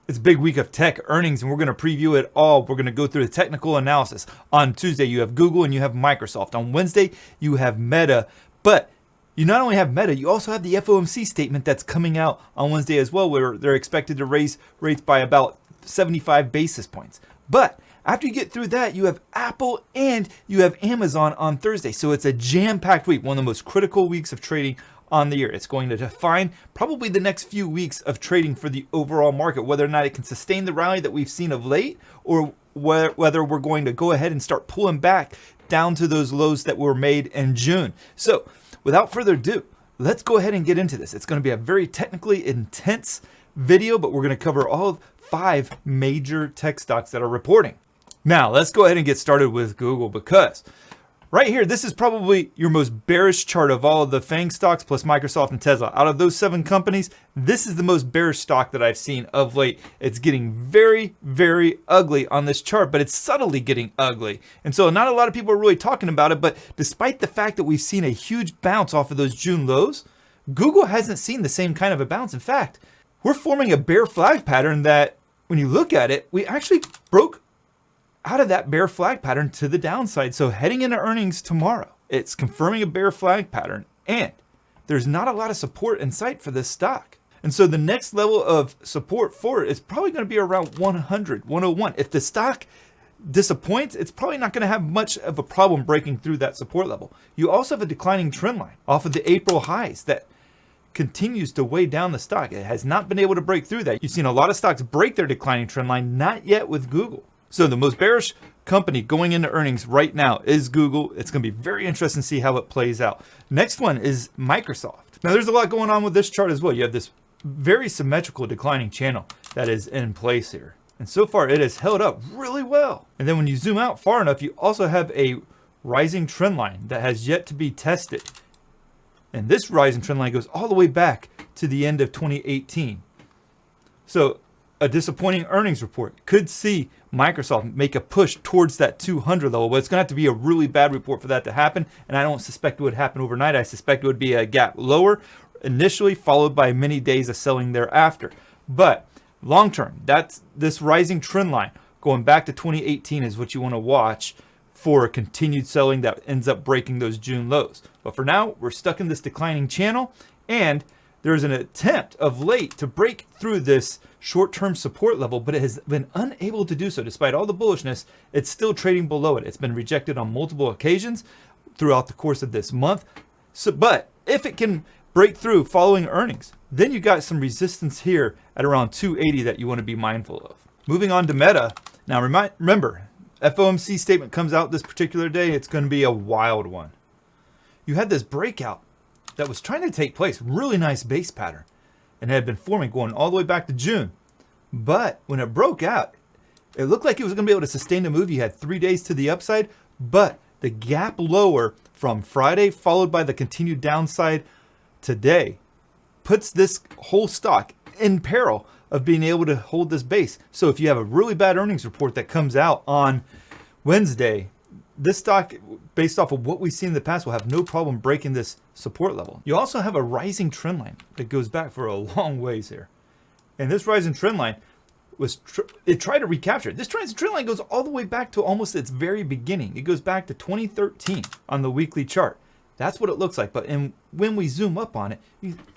It's a big week of tech earnings, and we're going to preview it all. We're going to go through the technical analysis. On Tuesday, you have Google and you have Microsoft. On Wednesday, you have Meta. But you not only have Meta, you also have the FOMC statement that's coming out on Wednesday as well, where they're expected to raise rates by about 75 basis points. But after you get through that, you have Apple and you have Amazon on Thursday. So it's a jam-packed week, one of the most critical weeks of trading on the year. It's going to define probably the next few weeks of trading for the overall market, whether or not it can sustain the rally that we've seen of late, or whether we're going to go ahead and start pulling back down to those lows that were made in June. So without further ado, let's go ahead and get into this. It's going to be a very technically intense video, but we're going to cover all 5 major tech stocks that are reporting. Now, let's go ahead and get started with Google, because right here, this is probably your most bearish chart of all of the FANG stocks plus Microsoft and Tesla. Out of those 7 companies, this is the most bearish stock that I've seen of late. It's getting very, very ugly on this chart, but it's subtly getting ugly. And so not a lot of people are really talking about it, but despite the fact that we've seen a huge bounce off of those June lows, Google hasn't seen the same kind of a bounce. In fact, we're forming a bear flag pattern that when you look at it, we actually broke out of that bear flag pattern to the downside. So heading into earnings tomorrow, it's confirming a bear flag pattern, and there's not a lot of support in sight for this stock. And so the next level of support for it is probably going to be around 100, 101. If the stock disappoints, it's probably not going to have much of a problem breaking through that support level. You also have a declining trend line off of the April highs that continues to weigh down the stock. It has not been able to break through that. You've seen a lot of stocks break their declining trend line, not yet with Google. So the most bearish company going into earnings right now is Google. It's going to be very interesting to see how it plays out. Next one is Microsoft. Now there's a lot going on with this chart as well. You have this very symmetrical declining channel that is in place here. And so far it has held up really well. And then when you zoom out far enough, you also have a rising trend line that has yet to be tested. And this rising trend line goes all the way back to the end of 2018. So a disappointing earnings report could see Microsoft make a push towards that 200 level, but it's going to have to be a really bad report for that to happen. And I don't suspect it would happen overnight. I suspect it would be a gap lower initially, followed by many days of selling thereafter. But long term, that's this rising trend line going back to 2018 is what you want to watch for continued selling that ends up breaking those June lows. But for now, we're stuck in this declining channel, and there's an attempt of late to break through this short-term support level, but it has been unable to do so. Despite all the bullishness, it's still trading below it. It's been rejected on multiple occasions throughout the course of this month. But if it can break through following earnings, then you got some resistance here at around 280 that you want to be mindful of. Moving on to Meta. Now remember, FOMC statement comes out this particular day. It's going to be a wild one. You had this breakout that was trying to take place, really nice base pattern, and it had been forming going all the way back to June. But when it broke out, it looked like it was going to be able to sustain the move. You had 3 days to the upside, but the gap lower from Friday, followed by the continued downside today, puts this whole stock in peril of being able to hold this base. So if you have a really bad earnings report that comes out on Wednesday, this stock, based off of what we've seen in the past, will have no problem breaking this support level. You also have a rising trend line that goes back for a long ways here. And this rising trend line it tried to recapture it. This trend line goes all the way back to almost its very beginning. It goes back to 2013 on the weekly chart. That's what it looks like. But when we zoom up on it,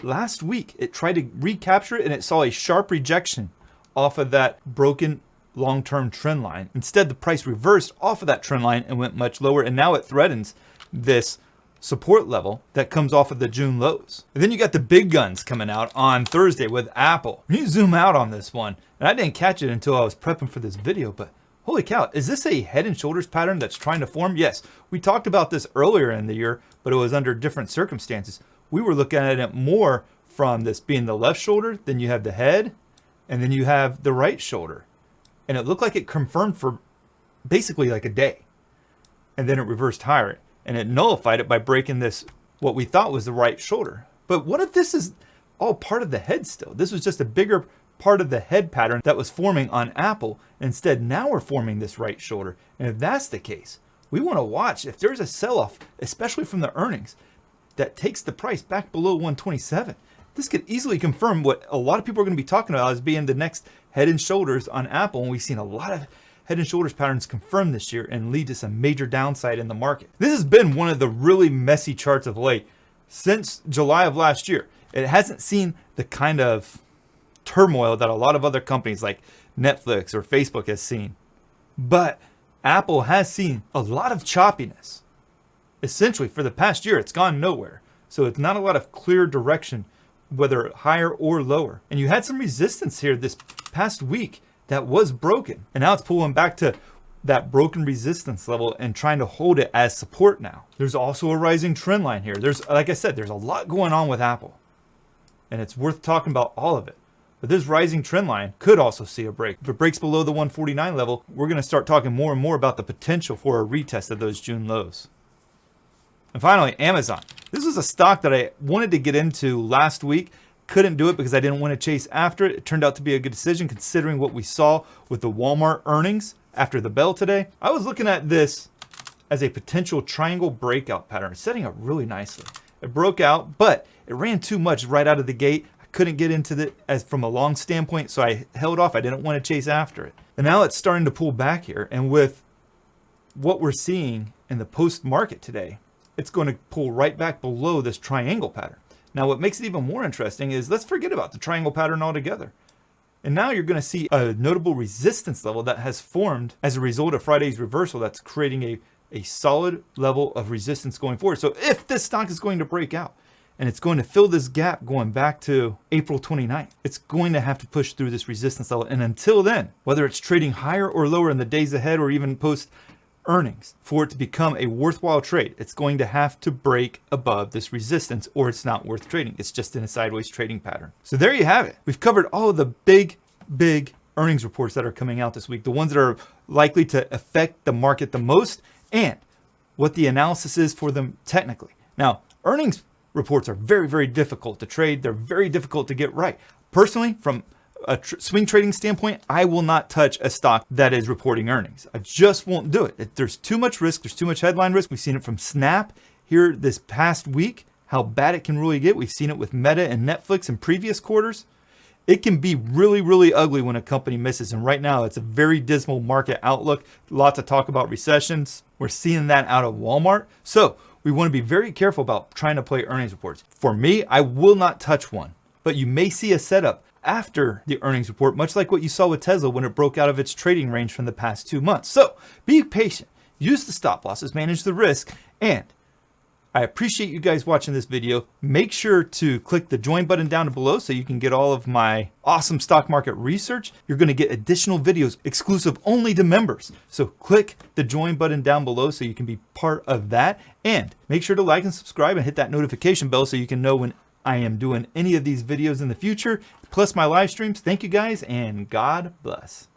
last week it tried to recapture it, and it saw a sharp rejection off of that broken long-term trend line. Instead, the price reversed off of that trend line and went much lower, and now it threatens this support level that comes off of the June lows. And then you got the big guns coming out on Thursday with Apple. When you zoom out on this one, and I didn't catch it until I was prepping for this video, but holy cow, is this a head and shoulders pattern that's trying to form? Yes, we talked about this earlier in the year, but it was under different circumstances. We were looking at it more from this being the left shoulder, then you have the head, and then you have the right shoulder. And it looked like it confirmed for basically like a day. And then it reversed higher. And it nullified it by breaking this, what we thought was the right shoulder. But what if this is all part of the head still? This was just a bigger part of the head pattern that was forming on Apple. Instead, now we're forming this right shoulder. And if that's the case, we want to watch if there's a sell-off, especially from the earnings, that takes the price back below 127. this could easily confirm what a lot of people are going to be talking about as being the next head and shoulders on Apple. And we've seen a lot of head and shoulders patterns confirmed this year and lead to some major downside in the market. This has been one of the really messy charts of late since July of last year. It hasn't seen the kind of turmoil that a lot of other companies like Netflix or Facebook has seen. But Apple has seen a lot of choppiness. Essentially, for the past year, it's gone nowhere. So it's not a lot of clear direction, whether higher or lower. And you had some resistance here this past week that was broken. And now it's pulling back to that broken resistance level and trying to hold it as support now. There's also a rising trend line here. Like I said, there's a lot going on with Apple. And it's worth talking about all of it. But this rising trend line could also see a break. If it breaks below the 149 level, we're going to start talking more and more about the potential for a retest of those June lows. And finally, Amazon. This is a stock that I wanted to get into last week. Couldn't do it because I didn't want to chase after it. It turned out to be a good decision considering what we saw with the Walmart earnings after the bell today. I was looking at this as a potential triangle breakout pattern, setting up really nicely. It broke out, but it ran too much right out of the gate. I couldn't get into it as from a long standpoint, so I held off. I didn't want to chase after it. And now it's starting to pull back here. And with what we're seeing in the post-market today, it's going to pull right back below this triangle pattern. Now, what makes it even more interesting is let's forget about the triangle pattern altogether. And now you're going to see a notable resistance level that has formed as a result of Friday's reversal that's creating a solid level of resistance going forward. So if this stock is going to break out and it's going to fill this gap going back to April 29th, it's going to have to push through this resistance level. And until then, whether it's trading higher or lower in the days ahead or even post earnings, for it to become a worthwhile trade, it's going to have to break above this resistance or it's not worth trading. It's just in a sideways trading pattern. So there you have it. We've covered all of the big earnings reports that are coming out this week, the ones that are likely to affect the market the most and what the analysis is for them technically. Now, earnings reports are very difficult to trade. They're very difficult to get right. Personally, from a swing trading standpoint, I will not touch a stock that is reporting earnings. I just won't do it. There's too much risk. There's too much headline risk. We've seen it from Snap here this past week, how bad it can really get. We've seen it with Meta and Netflix in previous quarters. It can be really ugly when a company misses. And right now, it's a very dismal market outlook. Lots of talk about recessions. We're seeing that out of Walmart. So we want to be very careful about trying to play earnings reports. For me, I will not touch one. But you may see a setup after the earnings report, much like what you saw with Tesla when it broke out of its trading range from the past 2 months. So be patient, use the stop losses, manage the risk, and I appreciate you guys watching this video. Make sure to click the join button down below so you can get all of my awesome stock market research. You're going to get additional videos exclusive only to members. So click the join button down below so you can be part of that. And make sure to like and subscribe and hit that notification bell so you can know when I am doing any of these videos in the future, plus my live streams. Thank you guys, and God bless.